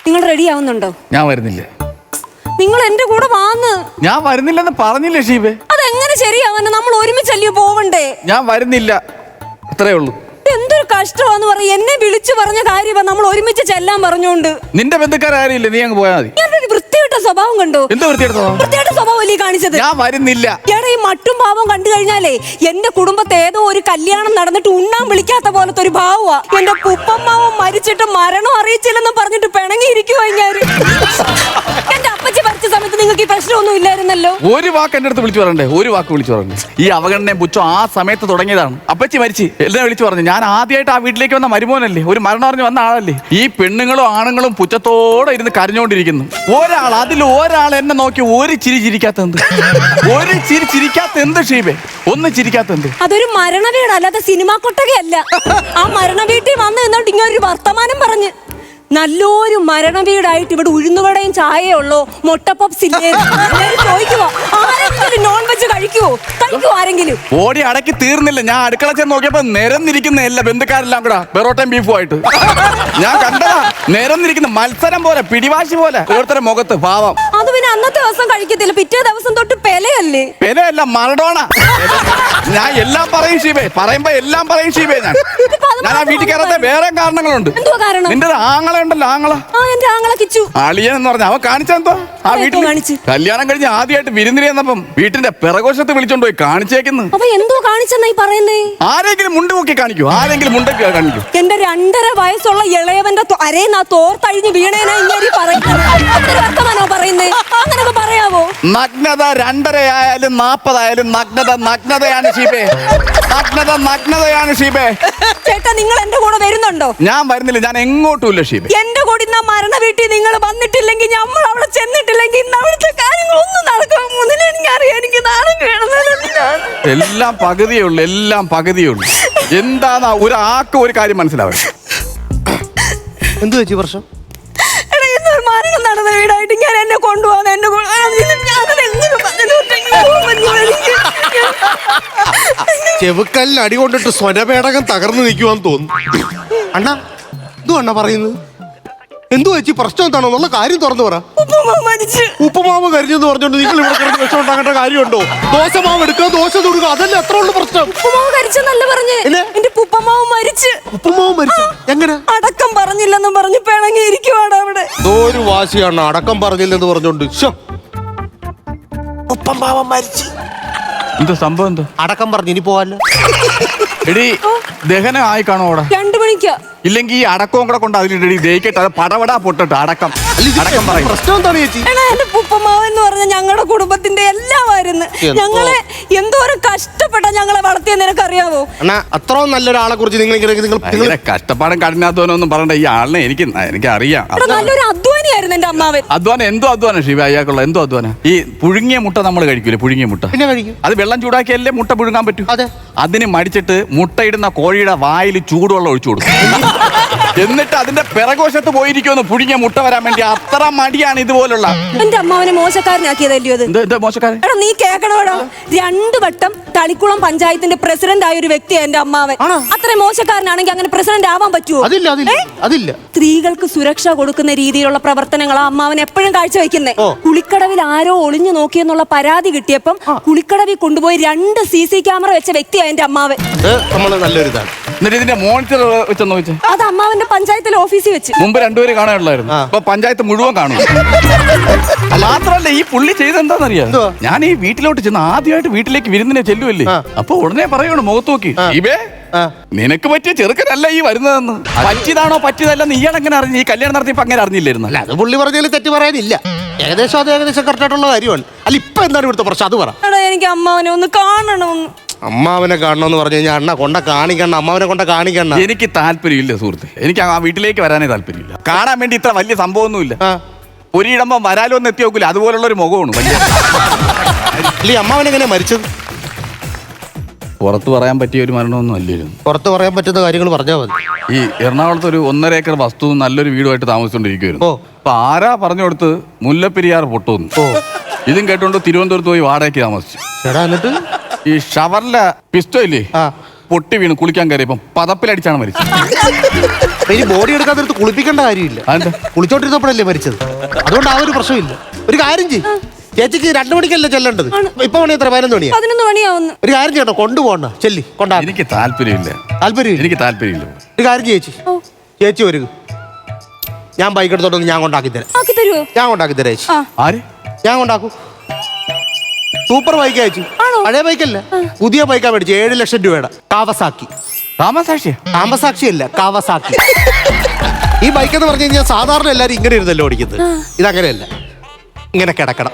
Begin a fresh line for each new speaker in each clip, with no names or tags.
നിങ്ങൾ റെഡി ആവുന്നുണ്ടോ?
ഞാൻ വരുന്നില്ല.
നിങ്ങൾ എന്റെ കൂടെ വാന്ന്.
ഞാൻ വരുന്നില്ലെന്ന് പറഞ്ഞില്ലേ ഷീബേ?
അതെങ്ങനെ ശരിയാവാന്? നമ്മൾ ഒരുമിച്ചല്ലേ പോവണ്ടേ?
ഞാൻ വരുന്നില്ല, അത്രേ ഉള്ളൂ.
എന്തൊരു കഷ്ടമാന്ന് പറയും. എന്നെ വിളിച്ചു പറഞ്ഞ കാര്യമാ, നമ്മൾ ഒരുമിച്ച് ചെല്ലാൻ പറഞ്ഞോണ്ട്.
നിന്റെ ബന്ധുക്കാരില്ല, നീ അങ്ങ് പോയാൽ മതി.
ഞാനൊരു വൃത്തികെട്ട സ്വഭാവം കണ്ടോ?
എന്താ
വൃത്തികെട്ട സ്വഭാവം അല്ലേ കാണിച്ചത്?
ഞാൻ വരുന്നില്ല.
എടാ, ഈ മട്ടും ഭാവം കണ്ടു കഴിഞ്ഞാലേ എന്റെ കുടുംബത്തെ ഏതോ ഒരു കല്യാണം നടന്നിട്ട് ഉണ്ണാൻ വിളിക്കാത്ത പോലത്തെ ഒരു ഭാവമാ. എന്റെ പുപ്പമ്മാവൻ മരിച്ചിട്ട് മരണം അറിയിച്ചില്ലെന്ന് പറഞ്ഞിട്ട് പിണങ്ങിയിരിക്കുവാ ഞാൻ. എന്റെ അപ്പച്ചി മരിച്ച സമയത്ത് നിങ്ങൾക്ക് ഈ പ്രശ്നമൊന്നും ഇല്ലായിരുന്നല്ലോ.
ഒരു വാക്ക് എന്റെ അടുത്ത് വിളിച്ചു പറയണ്ടേ? ഒരു വാക്ക് വിളിച്ചു പറയണ്ടേ? ഈ അവഗണനയും പുച്ഛം ആ സമയത്ത് തുടങ്ങിയതാണ്. അപ്പച്ചി മരിച്ച് എല്ലാം വിളിച്ചു പറഞ്ഞു. ഞാൻ ആദ്യമായിട്ട് ആ വീട്ടിലേക്ക് വന്ന മരുമോനല്ലേ, ഒരു മരണം അറിഞ്ഞ് വന്ന ആളല്ലേ. ഈ പെണ്ണുങ്ങളും ആണുങ്ങളും പുച്ഛത്തോടെ ഇരുന്ന് കരഞ്ഞുകൊണ്ടിരിക്കുന്നു. ഒരാൾ എന്നെ നോക്കി ഒരു ചിരി ചിരിക്കാത്തത്, ഒരു ചിരി ചിരിക്കാത്ത ഷീബേ? ഒന്ന് ചിരിക്കാത്ത?
അതൊരു മരണ വീട്, അല്ലാതെ സിനിമാ കൊട്ടകയല്ല. ആ മരണ വീട്ടിൽ വന്ന് നിന്നോണ്ട് ഇങ്ങനൊരു വർത്തമാനം പറഞ്ഞ് നല്ലൊരു മരണ വീടായിട്ട് ഇവിടെ ഉഴുന്നുകടയും ചായയേ ഉള്ളോ, മൊട്ടപ്പപ്സ് ഇല്ലേ ചോദിക്കുവോ? ആരെങ്കിലും നോൺ വെജ് കഴിക്കുവോ? ആരെങ്കിലും
ഓടി അടക്കി തീർന്നില്ല. ഞാൻ അടുക്കള ചെന്ന് നോക്കിയപ്പോ നിരന്നിരിക്കുന്ന എല്ലാ ബന്ധുക്കാരെല്ലാം കൂടെ ബെറോട്ടയും ബീഫും ആയിട്ട് ഞാൻ കണ്ടതാ. നിരന്നിരിക്കുന്ന മത്സരം പോലെ, പിടിവാശി പോലെ ഓരോരുത്തരുടെ മുഖത്ത് ഭാവം.
അത് പിന്നെ അന്നത്തെ ദിവസം കഴിക്കത്തില്ല, പിറ്റേ ദിവസം തൊട്ട് പെലയല്ലേ?
പെലയല്ല, മറഡോണ. ഞാൻ എല്ലാം പറയും ഷീബേ, പറയുമ്പോ എല്ലാം പറയും ഷീബേ. ഞാൻ ആ വീട്ടിൽ കയറാത്ത വേറെ കാരണങ്ങളുണ്ട്. നിന്റെ ആങ്ങളെ ഉണ്ടല്ലോ, അളിയൻ എന്ന് പറഞ്ഞ അവൻ കാണിച്ചെന്തോ ആ വീട്ടിൽ കല്യാണം കഴിഞ്ഞ് ആദ്യമായിട്ട് വിരുന്നിന് ചെന്നപ്പം വീട്ടിന്റെ പിറകോശത്ത് വിളിച്ചോണ്ട് പോയി കാണിച്ചേക്കുന്നു.
എന്തോ കാണിച്ചെന്നായി പറയുന്നേ?
ആരെങ്കിലും മുണ്ട് നോക്കി കാണിക്കൂ, ആരെങ്കിലും മുണ്ടൊക്കെ കാണിക്കൂ.
എന്റെ 2.5 വയസ്സുള്ള ഇളയവന്റെ അരേന്നാ തോർത്തഴിഞ്ഞ് വീണേനാ വർത്തമാനോ പറയുന്നേ? അങ്ങനൊക്കെ പറയാവോ?
നഗ്നത 2.5 ആയാലും 40 ആയാലും നഗ്നതയാണ് ഷീബേ. നഗ്നതയാണ് ഷീബേ.
ചേട്ടാ, നിങ്ങൾ എന്റെ കൂടെ വരുന്നുണ്ടോ?
ഞാൻ വരുന്നില്ല, ഞാൻ എങ്ങോട്ടുമില്ല ഷീബേ.
എന്റെ കൂടെ മരണ വീട്ടിൽ നിങ്ങൾ വന്നിട്ടില്ലെങ്കിൽ, നമ്മൾ അവിടെ ചെന്നിട്ടില്ലെങ്കിൽ ഇന്ന് അവിടുത്തെ കാര്യങ്ങളൊന്നും നടക്കുന്നില്ല. എനിക്കറിയാം, എനിക്ക് നാണം കേൾക്കുന്നത്.
എല്ലാം പകുതിയുള്ളൂ, എല്ലാം പകുതിയുള്ളൂ. എന്താന്നാ ഒരു കാര്യം മനസ്സിലാവും.
എന്തു വെച്ചു പ്രശ്നം?
മരണം നടന്ന വീടായിട്ട് ഞാൻ എന്നെ കൊണ്ടുപോകുന്ന എന്നെ
ചെവുക്കല്ലിന് അടി കൊണ്ടിട്ട് സ്വരപേടകം തകർന്നു നിൽക്കുവാന്ന് തോന്നുന്നു. അണ്ണാ, എന്തു അണ്ണ പറയുന്നത്? എന്തു വെച്ച് പ്രശ്നം എന്താണോ എന്നുള്ള കാര്യം തുറന്നു പറ. ഉപ്പുമാവ് കരിഞ്ഞെന്ന് പറഞ്ഞോണ്ട് നിങ്ങൾ ഇവിടെ കിടന്ന് വിഷം ഉണ്ടാകേണ്ട കാര്യമുണ്ടോ? ദോശമാവ് എടുക്കുക, ദോശ തൊടുക, അതല്ലേ അത്ര ഉള്ള പ്രശ്നം.
ഉപ്പുമാവ് കരിച്ചെന്നല്ല പറഞ്ഞേ, എന്റെ ഉപ്പുമാവ് മരിച്ച്.
ഉപ്പുമാവ് മരിച്ച എങ്ങനെ?
അടക്കം പറഞ്ഞില്ലെന്നും പറഞ്ഞ് പിണങ്ങിയിരിക്കുവാണ് അവിടെ.
ഒരു വാശിയാണ് അടക്കം പറഞ്ഞില്ലെന്ന് പറഞ്ഞോണ്ട്. ഉപ്പുമാവ് മരിച്ച്
എന്താ സംഭവം? എന്താ
അടക്കം പറഞ്ഞു? ഇനി പോവല്ലോ.
എടി, ദഹനം ആയി കാണോ അവിടെ?
2 മണിക്കാ.
ഇല്ലെങ്കിൽ ഈ അടക്കവും കൂടെ കൊണ്ട് അതിലിട്ട് ദഹിക്കട്ടെ, അത് പടപടാ പൊട്ടിട്ട് അടക്കം പറയും.
പ്രശ്നം എന്താണ് ചേച്ചി?
എന്റെ ഉപ്പുമാവ് എന്ന് പറഞ്ഞ ഞങ്ങളുടെ കുടുംബത്തിന്റെ എല്ലാമായിരുന്നു. ഞങ്ങളെ എന്തോരം കഷ്ടപ്പെട്ട ഞങ്ങളെ വളർത്തിയെന്ന് നിനക്കറിയാവോ?
അത്രയും നല്ലൊരാളെ കുറിച്ച് നിങ്ങൾ
കഷ്ടപ്പാടും കഠിനാധ്വാനൊന്നും പറയണ്ട. ഈ ആളിനെ എനിക്ക് അറിയാം.
നല്ലൊരു അധ്വാനിയായിരുന്നു എന്റെ അമ്മാവൻ.
അധ്വാനം എന്തോ അധ്വാനം ശിവ, അയാൾക്കുള്ള എന്തോ അധ്വാനം. ഈ പുഴുങ്ങിയ മുട്ട നമ്മൾ കഴിക്കൂലേ? പുഴുങ്ങിയ മുട്ട
പിന്നെ കഴിക്കും.
അത് വെള്ളം ചൂടാക്കിയല്ലേ മുട്ട പുഴുങ്ങാൻ പറ്റൂ.
അതെ.
അതിന് മടിച്ചിട്ട് മുട്ടയിടുന്ന കോഴിയുടെ വായിൽ ചൂടുവെള്ളം ഒഴിച്ചു കൊടുക്കും. എന്നിട്ട് അതിന്റെ പിറകോശത്ത് പോയിരിക്കുമെന്ന് പുഴുങ്ങിയ മുട്ട വരാൻ വേണ്ടി. അത്ര മടിയാണ് ഇതുപോലുള്ള.
എന്റെ അമ്മാവനെ മോശക്കാരനാക്കിയതല്ലോ അത്.
എന്താ മോശക്കാരൻ?
എടാ, നീ കേക്കണോടാ, 2 വട്ടം തളിക്കുളം പഞ്ചായത്തിന്റെ പ്രസിഡന്റ് ആയ ഒരു വ്യക്തിയാണ് എന്റെ അമ്മാവൻ. അത്ര മോശക്കാരനാണെങ്കിൽ അങ്ങനെ പ്രസിഡന്റ് ആവാൻ പറ്റുമോ?
അതില്ല.
സ്ത്രീകൾക്ക് സുരക്ഷ കൊടുക്കുന്ന രീതിയിലുള്ള പ്രവർത്തനങ്ങളാ അമ്മാവൻ എപ്പോഴും കാഴ്ചവെക്കുന്നേ. കുളിക്കടവിൽ ആരോ ഒളിഞ്ഞു നോക്കിയെന്നുള്ള പരാതി കിട്ടിയപ്പം കുളിക്കടവിൽ കൊണ്ടുപോയി 2 CC ക്യാമറ വെച്ച വ്യക്തിയാണ് എന്റെ അമ്മാവൻ.
എന്നിട്ട് ഇതിന്റെ മോണിറ്റർ വെച്ചെന്ന് വെച്ചാൽ
അത് അമ്മാവന്റെ പഞ്ചായത്തിലെ ഓഫീസിൽ വെച്ച്.
മുമ്പ് 2 പേര് കാണാനുള്ളായിരുന്നു, ഇപ്പൊ പഞ്ചായത്ത് മുഴുവൻ കാണും. മാത്രമല്ല, ഈ പുള്ളി ചെയ്തെന്താന്നറിയാം? ഞാൻ ഈ വീട്ടിലോട്ട് ചെന്ന് ആദ്യമായിട്ട് വീട്ടിലേക്ക് വിരുന്നിനെ ചെല്ലുമല്ലേ, അപ്പൊ ഉടനെ പറയണം മുഖത്ത് നോക്കി, ഇവേ നിനക്ക് പറ്റിയ ചെറുക്കനല്ല ഈ വരുന്നതെന്ന്. പറ്റിയതാണോ പറ്റിയതല്ലെന്ന് ഇയാളെങ്ങനെ അറിഞ്ഞു? ഈ കല്യാണം നടത്തിയപ്പോ അങ്ങനെ അറിഞ്ഞില്ലായിരുന്നു.
അല്ല, അത് പുള്ളി പറഞ്ഞതിൽ തെറ്റ് പറയാനില്ല. ഏകദേശം കറക്റ്റ് ആയിട്ടുള്ള കാര്യമാണ്. അല്ല, ഇപ്പൊ എന്താണ് ഇവിടുത്തെ പ്രശ്നം? അത് പറ.
എനിക്ക് അമ്മാവനെ ഒന്ന് കാണണം.
അമ്മാവനെ കാണണമെന്ന് പറഞ്ഞു കഴിഞ്ഞാൽ അണ്ണ കൊണ്ട കാണിക്കണ്ട, അമ്മാവനെ കൊണ്ട കാണിക്കണ്ട.
എനിക്ക് താല്പര്യമില്ല സുഹൃത്ത്, എനിക്ക് ആ വീട്ടിലേക്ക് വരാനേ താല്പര്യമില്ല. കാണാൻ വേണ്ടി ഇത്ര വലിയ സംഭവമൊന്നുമില്ല. ഒരിടമ്പം വരാലോ എന്ന് എത്തി നോക്കില്ല, അതുപോലുള്ള ഒരു മുഖമാണ് വലിയ.
അമ്മാവനെങ്ങനെ മരിച്ചത്?
പുറത്ത് പറയാൻ പറ്റിയ ഒരു മരണമൊന്നും അല്ലായിരുന്നു.
പുറത്ത് പറയാൻ പറ്റുന്ന കാര്യങ്ങൾ പറഞ്ഞാൽ മതി.
ഈ എറണാകുളത്ത് ഒരു 1.5 ഏക്കർ വസ്തു നല്ലൊരു വീടുമായിട്ട് താമസിച്ചോണ്ടിരിക്കുവായിരുന്നു. അപ്പൊ ആരാ പറഞ്ഞു കൊടുത്ത് മുല്ലപ്പെരിയാർ പൊട്ടുന്നു. ഇതും കേട്ടോണ്ട് തിരുവനന്തപുരത്ത് പോയി വാടകയ്ക്ക് താമസിച്ചു.
എന്നിട്ട്
ഈ ഷവറിലെ പിസ്റ്റോ ഇല്ലേ, പൊട്ടി വീണ് കുളിക്കാൻ കയറിയപ്പം പതപ്പിലടിച്ചാണ് മരിച്ചത്.
അപ്പൊ ഇനി ബോഡി എടുക്കാൻ നേരത്ത് കുളിപ്പിക്കേണ്ട കാര്യമില്ല.
അതെന്താ?
കുളിച്ചോണ്ടിരുന്നപ്പോഴല്ലേ മരിച്ചത്. അതുകൊണ്ട് ആ ഒരു പ്രശ്നമില്ല. ഒരു കാര്യം ചെയ്യും, ചേച്ചിക്ക് 2 മണിക്കല്ലേ ചെല്ലേണ്ടത്. ഇപ്പൊ മണി എത്ര? 11 മണിയാ.
11 മണിയാവുന്നു.
ഒരു കാര്യം ചെയ്യണം, കൊണ്ടുപോകണ്ട, ചെല്ലി കൊണ്ടാ.
എനിക്ക് താല്പര്യമില്ല.
താല്പര്യമില്ല?
എനിക്ക് താല്പര്യമില്ല.
ഒരു കാര്യം ചേച്ചി, ചേച്ചി ഒരു ഞാൻ ബൈക്ക് എടുത്തോണ്ട് ഞാൻ കൊണ്ടാക്കി തരാം.
ആക്കി തരുവോ?
ഞാൻ കൊണ്ടാക്കി തരാം ചേച്ചി.
ആര്?
ഞാൻ കൊണ്ടാക്കും. സൂപ്പർ ബൈക്ക് അയച്ചു. പഴയ ബൈക്കല്ല, പുതിയ ബൈക്കാ മേടിച്ചു. 7 ലക്ഷം രൂപയുടെ കാവസാക്കി.
താമസാക്ഷിയാ?
കാമസാക്ഷിയല്ല, കാവസാക്കി. ഈ ബൈക്ക് എന്ന് പറഞ്ഞു കഴിഞ്ഞാൽ സാധാരണ എല്ലാരും ഇങ്ങനെ ഇരുന്നല്ലോ ഓടിക്കുന്നത്. ഇതങ്ങനെയല്ല, ഇങ്ങനെ കിടക്കണം.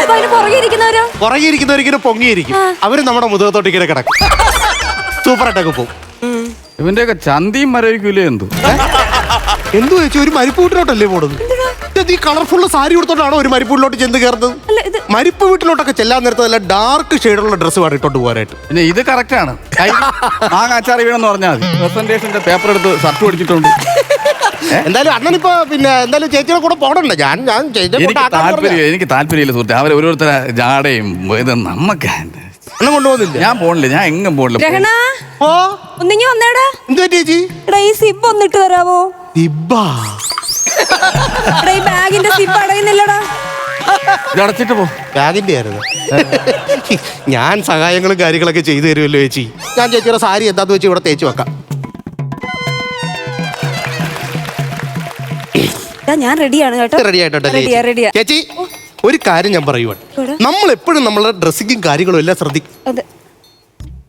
അപ്പൊ അതിന് പുറകെ ഇരിക്കുന്നവരോ?
പുറകെ ഇരിക്കുന്നവരിങ്ങനെ പൊങ്ങിയിരിക്കും. അവര് നമ്മുടെ മുതുകത്തോട്ട് ഇങ്ങനെ കിടക്കും. സൂപ്പറായിട്ടൊക്കെ പോകും.
ഇവന്റെയൊക്കെ ചന്തിയും മരവിക്കൂലേ എന്തോ?
എന്തു വെച്ചു? ഒരു മരിപ്പ് വീട്ടിലോട്ടല്ലേ പോണത്? ഈ കളർഫുൾ സാരി കൊടുത്തോണ്ടാണോ ഒരു മരിപ്പ് വീട്ടിലോട്ട് ചെന്ന് കയറുന്നത്?
അല്ല, ഇത്
മരിപ്പ് വീട്ടിലോട്ടൊക്കെ ചെല്ലാൻ നേരത്തെ നല്ല ഡാർക്ക് ഷെയ്ഡുള്ള ഡ്രസ്സ് വേണം ഇട്ടോണ്ട് പോകാനായിട്ട്.
പിന്നെ ഇത് കറക്റ്റ് ആണ്. മാങ്ങാച്ചാറി വീണെന്ന് പറഞ്ഞാൽ മതി. പ്രസന്റേഷന്റെ പേപ്പർ എടുത്ത് ഷർട്ട് പഠിച്ചിട്ടുണ്ട്.
എന്തായാലും അണ്ണനിപ്പോ പിന്നെ എന്തായാലും ചേച്ചിയുടെ കൂടെ പോകണ്ടേ? ഞാൻ
എനിക്ക് താല്പര്യമില്ല സുഹൃത്തെ. അവർ ഓരോരുത്തരെ ജാടയും ഇത് നമ്മക്ക്
അണ്ണൻ കൊണ്ടുപോകുന്നില്ല.
ഞാൻ പോണില്ല, ഞാൻ എങ്ങും പോണില്ല.
രഹണ
ഓ
ഒന്നിങ്ങി വന്നേടാ.
എന്തു ചേച്ചി?
എടാ ഈ സിബ് ഒന്നിട്ട് തരാവോ?
ദിബ്ബാ.
എടാ ഈ ബാഗിന്റെ സിബ് അടയുന്നില്ലടാ.
ഇത് അടച്ചിട്ട് പോ.
ബാഗിന്റെ ആയിരുന്നു. ഞാൻ സഹായങ്ങളും കാര്യങ്ങളൊക്കെ ചെയ്തു തരുമല്ലോ ചേച്ചി. ഞാൻ ചേച്ചിയുടെ സാരി എന്താന്ന് വെച്ച് ഇവിടെ തേച്ച് വെക്കാം.
ഞാൻ റെഡിയാണ് കേട്ടോ.
റെഡി ആയിട്ടോ
റെഡിയാ.
ചേച്ചി ഒരു കാര്യം ഞാൻ പറയുവാണ്. നമ്മൾ എപ്പോഴും നമ്മളുടെ ഡ്രസ്സിങ്ങും കാര്യങ്ങളും എല്ലാം ശ്രദ്ധിക്കും.
അതെ.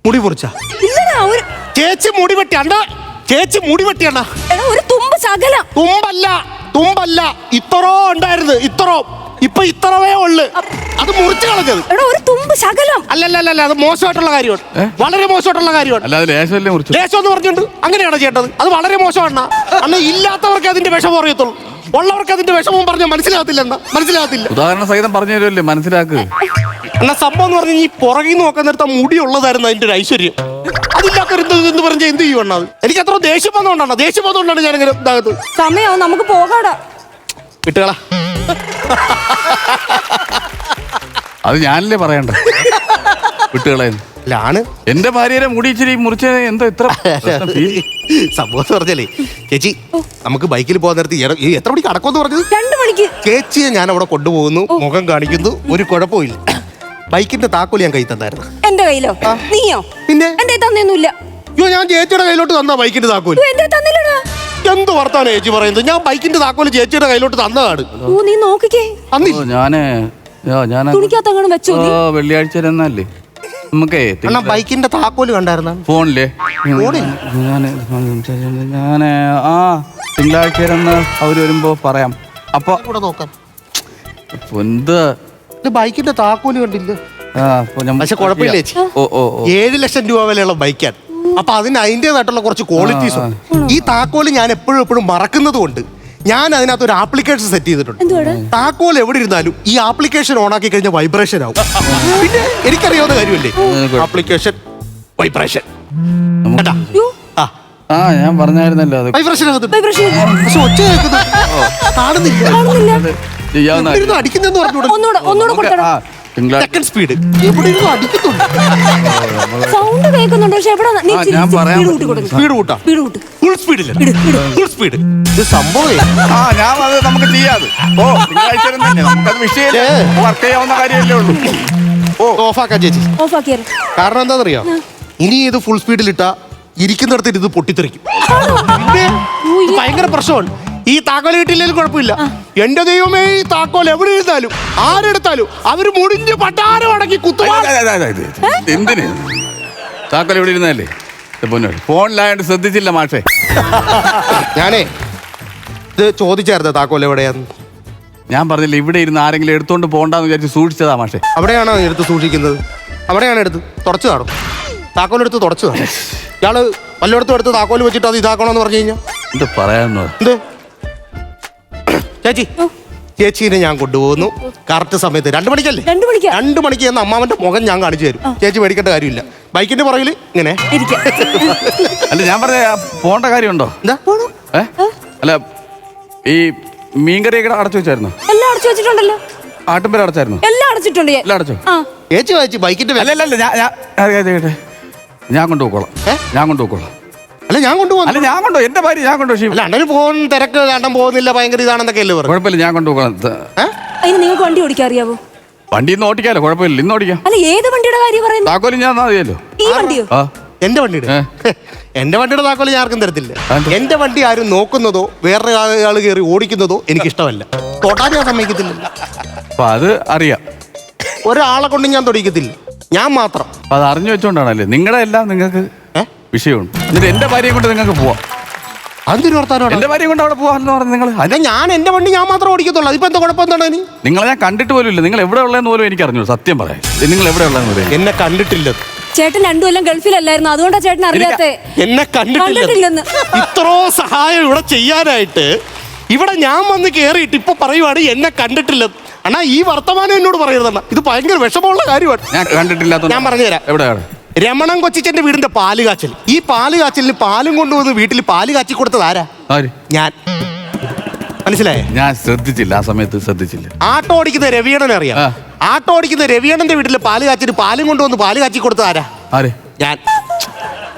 മുടി മുറിച്ചാ?
ഇല്ലടാ, ഒരു
ചേച്ചി മുടി വെട്ടിയണ്ട. ചേച്ചി മുടി വെട്ടിയണ്ട.
എടാ ഒരു തുമ്പ് ശകലം.
തുമ്പല്ല ഇത്രോ ഉണ്ടായിരുന്നു. ഇപ്പൊ ഇത്രവേ ഉള്ളു. അത് മുറിച്ചു കളഞ്ഞത്.
എടാ ഒരു തുമ്പ് ശകലം.
അല്ലല്ല, അത് മോശമായിട്ടുള്ള കാര്യമാണ്. വളരെ മോശമായിട്ടുള്ള കാര്യമാണ്.
അല്ലാതെ ലേശമല്ലേ മുറിച്ചു?
ലേശം എന്ന് പറഞ്ഞിട്ടുണ്ട് അങ്ങനെയാണ് ചെയ്യേണ്ടത്. അത് വളരെ മോശമാണ്. അന്ന് ഇല്ലാത്തവർക്ക് അതിന്റെ വിഷമം അറിയത്തുള്ളൂ. ഉള്ളവർക്ക് അതിന്റെ വിഷമം പറഞ്ഞാൽ മനസ്സിലാകത്തില്ല.
ഉദാഹരണ സഹിതം പറഞ്ഞു തരുമല്ലേ, മനസ്സിലാക്ക്.
എന്നാ സംഭവം എന്ന് പറഞ്ഞാൽ ഈ പുറകിൽ നിന്ന് നോക്കാൻ നേരത്തെ മുടി ഉള്ളതായിരുന്നു അതിന്റെ ഒരു ഐശ്വര്യം. അതില്ലാത്തവർ എന്ന് പറഞ്ഞാൽ എന്ത് ചെയ്യുവാണ്? എനിക്ക് അത്ര ദേഷ്യം വന്നുകൊണ്ടാണ് ഞാൻ ഇങ്ങനെ ഇതാകത്ത്.
സമയം നമുക്ക് പോകാടാ.
വിട്ടുകളാ.
അത് ഞാനല്ലേ പറയണ്ട. വിട്ടുകളായിരുന്നു.
ആണ്
എന്റെ ഭാര്യയുടെ മുടി ഇച്ചിരി മുറിച്ച എന്താ ഇത്ര
സംഭവം എന്ന് പറഞ്ഞാലേ ചേച്ചി, നമുക്ക് ബൈക്കിൽ പോകാൻ നേരത്തെ എത്ര മണിക്ക് അടക്കമെന്ന് പറഞ്ഞത്?
2 മണിക്ക്.
ചേച്ചിയെ ഞാൻ അവിടെ കൊണ്ടുപോകുന്നു, മുഖം കാണിക്കുന്നു, ഒരു കുഴപ്പമില്ല. ബൈക്കിന്റെ താക്കോൽ ഞാൻ കൈ തന്നായിരുന്നു.
എന്റെ കയ്യിലോ? നീയോ?
പിന്നെ
എന്റെ തന്നൊന്നുമില്ല.
അയ്യോ, ഞാൻ ചേച്ചിയുടെ കയ്യിലോട്ട് തന്നാ ബൈക്കിന്റെ താക്കോൽ.
എന്റെ തന്നില്ലടാ.
എന്ത് വർത്താണ് ചേച്ചി പറയുന്നത്? ഞാൻ ബൈക്കിന്റെ താക്കോൽ ചേച്ചിയുടെ കയ്യിലോട്ട് തന്നതാണ്.
ഓ നീ നോക്കിക്കേ.
ഞാന്
തുണിക്കകത്തങ്ങനെ വെച്ചോ നീ?
വെള്ളിയാഴ്ച എന്നല്ലേ നമുക്കേ
ബൈക്കിന്റെ താക്കോല് കണ്ടായിരുന്ന
ഫോണില്ലേ? ഞാന് തിങ്കളാഴ്ച അവര് വരുമ്പോ പറയാം. അപ്പൊ
കൂടെ നോക്കാം.
എന്ത്
ബൈക്കിന്റെ താക്കോല് കണ്ടില്ല? പക്ഷെ കുഴപ്പമില്ല ചേച്ചി. 7 ലക്ഷം രൂപ വിലയുള്ള ബൈക്കാണ്. അപ്പൊ അതിൻ്റെതായിട്ടുള്ള കുറച്ച് ക്വാളിറ്റീസ് ഉണ്ട്. ഈ താക്കോല് ഞാൻ എപ്പോഴും മറക്കുന്നത് കൊണ്ട് ഞാൻ അതിനകത്ത് ഒരു ആപ്ലിക്കേഷൻ സെറ്റ് ചെയ്തിട്ടുണ്ട്. താക്കോൽ എവിടെ ഇരുന്നാലും ഈ ആപ്ലിക്കേഷൻ ഓൺ ആക്കി കഴിഞ്ഞാൽ വൈബ്രേഷൻ ആവും. പിന്നെ എനിക്കറിയാവുന്ന കാര്യമല്ലേ ആപ്ലിക്കേഷൻ വൈബ്രേഷൻ.
ഞാൻ പറഞ്ഞായിരുന്നല്ലോ അത്
വൈബ്രേഷൻ പക്ഷെ ഒച്ച കേൾക്കുന്നു കാണുന്നില്ല. അടിക്കുന്നെന്ന് പറഞ്ഞൂടെ? സെക്കൻഡ് സ്പീഡ് എവിടെ ഇരുന്നു അടിക്കുന്നുണ്ട്.
സൗണ്ട് കേൾക്കുന്നുണ്ട്. പക്ഷെ എവിടെ
സ്പീഡ് കൂട്ടാ? ഫുൾ സ്പീഡില്ല, ഫുൾ സ്പീഡ്. ഇത് സംഭവം
നമുക്ക് ചെയ്യാതെ നമുക്കത് വിഷയമില്ല. വർക്ക് ചെയ്യാവുന്ന കാര്യമല്ലേ ഉള്ളൂ.
ഓഫാക്കാം ചേച്ചി. കാരണം എന്താണെന്നറിയാം? ഇനി ഇത് ഫുൾ സ്പീഡിലിട്ടാ ഇരിക്കുന്നിടത്ത് ഇത് പൊട്ടിത്തെറിക്കും. പിന്നെ ഭയങ്കര പ്രശ്നമാണ്. ഈ താക്കോൽ കിട്ടിയില്ലെങ്കിലും കുഴപ്പമില്ല. എന്റെ ദൈവമേ, ഈ താക്കോൽ എവിടെ ഇരുന്നാലും ആരെടുത്താലും അവര് മുടിഞ്ഞ് പട്ടാരം അടക്കി കുത്തുവാ.
എന്തിന് താക്കോൽ എവിടെ ഇരുന്നല്ലേ? ഫോണിലായോണ്ട് ശ്രദ്ധിച്ചില്ല മാഷേ.
ഞാനേ ഇത് ചോദിച്ചായിരുന്നു താക്കോൽ എവിടെയാന്ന്.
ഞാൻ പറഞ്ഞില്ല, ഇവിടെ ഇരുന്ന് ആരെങ്കിലും എടുത്തോണ്ട് പോണ്ടെന്ന് വിചാരിച്ച് സൂക്ഷിച്ചതാ മാഷേ.
അവിടെയാണോ എടുത്ത് സൂക്ഷിക്കുന്നത്? അവിടെയാണ് എടുത്ത് തുടച്ചു കാണും. താക്കോലെടുത്ത് തുടച്ചു കാണും. ഇയാള് വല്ലയിടത്തും എടുത്ത് താക്കോൽ വെച്ചിട്ട് അത് ഇതാക്കണമെന്ന് പറഞ്ഞു കഴിഞ്ഞാൽ
എന്ത് പറയാന്നോ?
എന്ത് ചേച്ചീനെ ഞാൻ കൊണ്ടുപോകുന്നു കറക്റ്റ് സമയത്ത്. 2 മണിക്കല്ലേ? 2 മണിക്ക് എന്ന അമ്മാവന്റെ മുഖം ഞാൻ കാണിച്ചു തരും. ചേച്ചി മേടിക്കേണ്ട കാര്യമില്ല. ബൈക്കിന്റെ പുറകിൽ ഇങ്ങനെ.
അല്ല ഞാൻ പറഞ്ഞ പോണ്ട കാര്യമുണ്ടോ?
എന്താ?
അല്ല ഈ മീൻകറിയൊക്കെ അടച്ചു വെച്ചായിരുന്നോ?
എല്ലാം അടച്ചു വെച്ചിട്ടുണ്ടല്ലോ.
ആട്ടുംപേര് അടച്ചായിരുന്നു?
എല്ലാം അടച്ചിട്ടുണ്ട്.
എല്ലാം അടച്ചോ?
ചേച്ചി വായിച്ചു ബൈക്കിന്റെ.
അല്ലല്ല ഞാൻ കൊണ്ടുപോക്കോളാം.
ഏ?
ഞാൻ കൊണ്ടുപോക്കോളാം.
അല്ല ഞാൻ കൊണ്ടുപോകാം.
അല്ല ഞാൻ കൊണ്ടോ, എന്റെ ഭാര്യ ഞാൻ കൊണ്ടോ.
അല്ല അണ്ണന് പോകുന്ന തിരക്ക് അണ്ണൻ പോകുന്നില്ല, ഭയങ്കര ഇതാണെന്നൊക്കെ അല്ലേ പറഞ്ഞു.
കുഴപ്പമില്ല, ഞാൻ കൊണ്ടുപോകണം.
അതിന് നിങ്ങൾക്ക് വണ്ടി ഓടിക്കാൻ അറിയാവോ?
വണ്ടി ഇന്ന് ഓടിക്കാലോ, കുഴപ്പമില്ല, ഇന്ന് ഓടിക്കാം.
അല്ല ഏത് വണ്ടിയുടെ കാര്യം പറയുന്നത്?
താക്കോലും ഞാൻ അറിയാലോ.
ഈ വണ്ടിയോ?
ആ
എന്റെ വണ്ടിയുടെ എന്റെ വണ്ടിയുടെ താക്കോല് ഞാൻ ആർക്കും തരത്തില്ല.
അതെന്താ?
എന്റെ വണ്ടി ആരും നോക്കുന്നതോ വേറെ ആൾ കയറി ഓടിക്കുന്നതോ എനിക്കിഷ്ടമല്ല. തൊട്ടാൻ ഞാൻ സമ്മതിക്കത്തില്ല.
അപ്പൊ അത് അറിയാം.
ഒരാളെ കൊണ്ട് ഞാൻ തൊടിക്കത്തില്ല, ഞാൻ മാത്രം.
അപ്പൊ അത് അറിഞ്ഞു വെച്ചോണ്ടാണല്ലേ നിങ്ങളുടെ എല്ലാം നിങ്ങൾക്ക് വിഷയമുണ്ട്. എന്നിട്ട് എന്റെ ഭാര്യയെ കൊണ്ട് നിങ്ങൾക്ക് പോവാം.
അതൊരു വർത്താനോടെ
എന്റെ ഭാര്യയെ കൊണ്ട് അവിടെ പോവാന്ന് പറഞ്ഞു നിങ്ങൾ.
അല്ല ഞാൻ എന്റെ വണ്ടി ഞാൻ മാത്രം ഓടിക്കത്തുള്ളൂ. അതിപ്പോ എന്താ കുഴപ്പം എന്താണ്? ഇനി
നിങ്ങളെ ഞാൻ കണ്ടിട്ട് പോലും ഇല്ല. നിങ്ങൾ എവിടെ ഉള്ളതെന്ന് പോലും എനിക്ക് അറിഞ്ഞു. സത്യം പറയാം, നിങ്ങൾ എവിടെ ഉള്ളതെന്ന് പോലും
എന്നെ കണ്ടിട്ടില്ല.
ചേട്ടൻ 2 കൊല്ലം ഗൾഫിലല്ലായിരുന്നു, അതുകൊണ്ടാ ചേട്ടൻ അറിയാത്തെ.
എന്നെ
കണ്ടിട്ടില്ലെന്ന്.
ഇത്രോ സഹായം ഇവിടെ ചെയ്യാനായിട്ട് ഇവിടെ ഞാൻ വന്ന് കേറിയിട്ട് ഇപ്പൊ പറയുവാണ് എന്നെ കണ്ടിട്ടില്ല. അണ്ണാ ഈ വർത്തമാനം എന്നോട് പറയരുതണ്ണ, ഇത് ഭയങ്കര വിഷമമുള്ള കാര്യമാണ്.
ഞാൻ കണ്ടിട്ടില്ലാത്ത.
ഞാൻ പറഞ്ഞുതരാം.
എവിടെയാണ്?
രമണൻ കൊച്ചിച്ചന്റെ വീടിന്റെ പാല് കാച്ചൽ. ഈ പാല് കാച്ചലിന് പാലും കൊണ്ടുവന്ന് വീട്ടിൽ പാല് കാച്ചി കൊടുത്തത് ആരാ?
ആര്?
ഞാൻ. മനസ്സിലായേ?
ഞാൻ ശ്രദ്ധിച്ചില്ല, ആ സമയത്ത് ശ്രദ്ധിച്ചില്ല.
ആട്ടോ ഓടിക്കുന്ന രവിയണ്ണനെ അറിയാം.
ആ.
ആട്ടോ ഓടിക്കുന്ന രവിയണ്ണന്റെ വീട്ടിൽ പാല് കാച്ചിന് പാലും കൊണ്ടുവന്ന് പാല് കാച്ചി കൊടുത്തത് ആരാ?
ആര്?
ഞാൻ.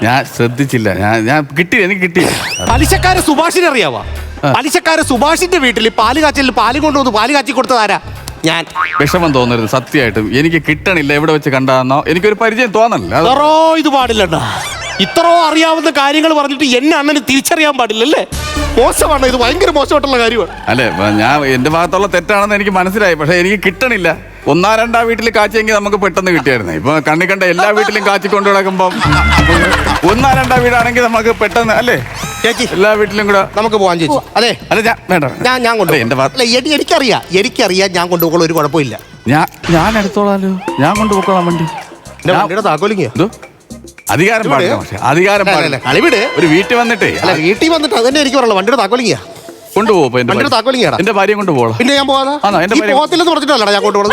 ഞാൻ ശ്രദ്ധിച്ചില്ല. ഞാൻ കിട്ടി, എനിക്ക് കിട്ടി.
പലിശക്കാരെ സുഭാഷിനെ അറിയാവാ? പലിശക്കാരെ സുഭാഷിന്റെ വീട്ടിൽ പാല് കാച്ചലിൽ പാലും കൊണ്ടുവന്ന് പാല് കാച്ചി കൊടുത്തത് ആരാ? ഞാൻ.
വിഷമം തോന്നരുത്, സത്യമായിട്ടും എനിക്ക് കിട്ടണില്ല. എവിടെ വെച്ച് കണ്ടാന്നോ എനിക്കൊരു പരിചയം തോന്നണില്ല.
ഇത്രോ ഇത് പാടില്ലണ്ട. ഇത്രോ അറിയാവുന്ന കാര്യങ്ങൾ പറഞ്ഞിട്ട് എന്നെ അണ്ണന് തിരിച്ചറിയാൻ പാടില്ലല്ലേ? മോശമാണ് ഇത്, ഭയങ്കര മോശമായിട്ടുള്ള കാര്യമാണ്.
അല്ലെ, ഞാൻ എന്റെ ഭാഗത്തുള്ള തെറ്റാണെന്ന് എനിക്ക് മനസ്സിലായി. പക്ഷെ എനിക്ക് കിട്ടണില്ല. 1-2 വീട്ടിൽ കാച്ചെങ്കിൽ നമുക്ക് പെട്ടെന്ന് കിട്ടിയായിരുന്നു. ഇപ്പൊ കണ്ണി കണ്ട എല്ലാ വീട്ടിലും കാച്ചി കൊണ്ടു കിടക്കുമ്പം 1-2 വീടാണെങ്കിൽ നമുക്ക് പെട്ടെന്ന് അല്ലേ
ചേച്ചി
എല്ലാ വീട്ടിലും കൂടെ
നമുക്ക് പോവാൻ ചേച്ചി. അതെ
അല്ല ഞാൻ വേണ്ട,
ഞാൻ കൊണ്ടുപോകും.
എന്റെ
അല്ല എനിക്കറിയാം ഞാൻ കൊണ്ടുപോകുള്ള ഒരു കുഴപ്പമില്ല.
ഞാൻ എടുത്തോളാലോ, ഞാൻ കൊണ്ടുപോക്കോളാം വണ്ടി.
എന്റെ വണ്ടിയുടെ താക്കോലിങ്ങ
എന്തോ അധികാരം പാടില്ല. പക്ഷെ അധികാരം പാടില്ല.
കളിവിട്.
ഒരു വീട്ടിൽ വന്നിട്ടേ
അല്ല വീട്ടിൽ വന്നിട്ട് അതന്നെ എനിക്ക് പറയാം. വണ്ടിയുടെ താക്കോലിങ്ങ
കൊണ്ടുപോകും.
വണ്ടിയുടെ താക്കോലിങ്ങാടാ.
എന്റെ ഭാര്യയും കൊണ്ടുപോകണം.
പിന്നെ ഞാൻ പോകാതെ പോകത്തില്ലെന്ന് പറഞ്ഞിട്ടല്ലടാ ഞാൻ കൊണ്ടുപോകണം.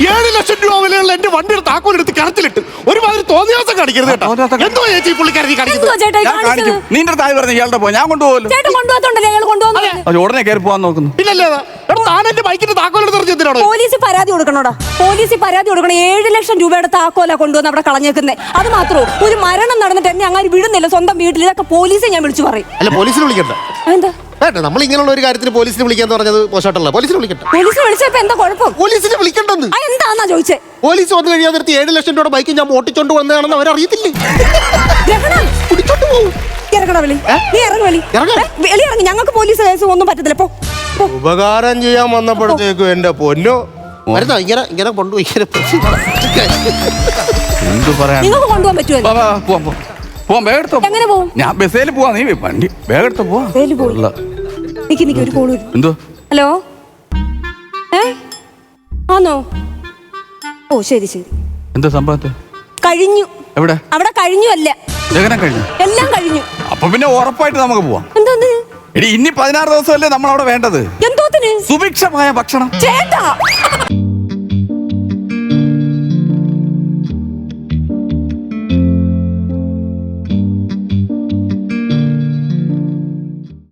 7 ലക്ഷം രൂപ വിലയുള്ള എന്റെ വണ്ടിയുടെ താക്കോൽ എടുത്ത് കിണറ്റിലിട്ട് ഒരുമാതിരി തോന്നിയാസം കാണിക്കരുത് കേട്ടോ. എന്തോ ചേച്ചി പുള്ളിക്കാരി കാണിക്കുന്നത്?
ഞാൻ കാണിക്കും. നിന്റെ താഴെ പറഞ്ഞ ഇയാളുടെ പോ, ഞാൻ കൊണ്ടുപോകല്ലോ.
ചേട്ടൻ കൊണ്ടുപോകത്തോണ്ടല്ലേ അയാൾ കൊണ്ടുപോകുന്നത്?
അത് ഉടനെ കയറി പോകാൻ നോക്കുന്നു.
ഇല്ലല്ലേ താൻ എന്റെ ബൈക്കിന്റെ താക്കോൽ എടുത്ത് എന്തിനാണോ?
പോലീസിൽ പരാതി കൊടുക്കണോടാ, പോലീസിൽ പരാതി കൊടുക്കണം. 7 ലക്ഷം രൂപയുടെ താക്കോല കൊണ്ടുവന്ന് അവിടെ കളഞ്ഞേക്കുന്നത്. അത് മാത്രമോ, ഒരു മരണം നടന്നിട്ട് എന്നെ അങ്ങനെ വിടുന്നില്ല സ്വന്തം വീട്ടിൽ. ഇതൊക്കെ പോലീസെ ഞാൻ വിളിച്ചു പറയും.
അല്ല പോലീസിനെ വിളിക്കണ്ട.
എന്താ
വേണ്ട, നമ്മൾ ഇങ്ങനെയുള്ള ഒരു കാര്യത്തിന് പോലീസിനെ വിളിക്കാന്ന് പറഞ്ഞത് മോശമായിട്ടല്ല. പോലീസിനെ വിളിക്കണ്ട.
പോലീസിനെ വിളിച്ചപ്പോ എന്താ കുഴപ്പം?
പോലീസിനെ വിളിക്കണ്ടെന്ന്
എന്താന്നാ ചോദിച്ചേ?
പോലീസ് വന്നു കഴിയാൻ നേരത്തെ 7 ലക്ഷം രൂപയുടെ ബൈക്ക് ഞാൻ ഓട്ടിച്ചോണ്ട് വന്നതാണെന്ന് അവരറിയത്തില്ലേ? പിടിച്ചോണ്ട് പോകും.
ഇറങ്ങണ വിളി, നീ ഇറങ്ങി വിളി, വെളി ഇറങ്ങി. ഞങ്ങൾക്ക് പോലീസ് കേസ് ഒന്നും പറ്റത്തില്ല. പോ.
ഉപകാരം ചെയ്യാൻ വന്നപ്പോഴത്തേക്കും എന്റെ പൊന്നോ വരുന്ന ഇങ്ങനെ കൊണ്ടുപോയി
എന്ത് പറയാൻ.
നിങ്ങൾക്ക് കൊണ്ടുപോകാൻ പറ്റുമല്ലോ.
പോവാം, വേഗം എടുത്തോ.
എങ്ങനെ പോവും?
ഞാൻ ബസ്സിൽ പോവാ, നീ വണ്ടി വേഗം എടുത്തോ. പോവാ.
നിക്ക് ഒരു കോള്.
എന്തോ?
ഹലോ, ആന്നോ? ഓ ശരി.
എന്താ സംഭവത്തെ?
കഴിഞ്ഞു.
എവിടെ?
അവിടെ കഴിഞ്ഞു. അല്ല
എങ്ങനെ കഴിഞ്ഞു?
എല്ലാം കഴിഞ്ഞു.
അപ്പൊ പിന്നെ ഉറപ്പായിട്ട് നമുക്ക് പോവാം.
എന്തോന്ന്?
ഇനി 16 ദിവസമല്ലേ നമ്മൾ അവിടെ വേണ്ടത്?
എന്തോത്തിന്?
സുഭിക്ഷമായ ഭക്ഷണം.
ചേട്ടാ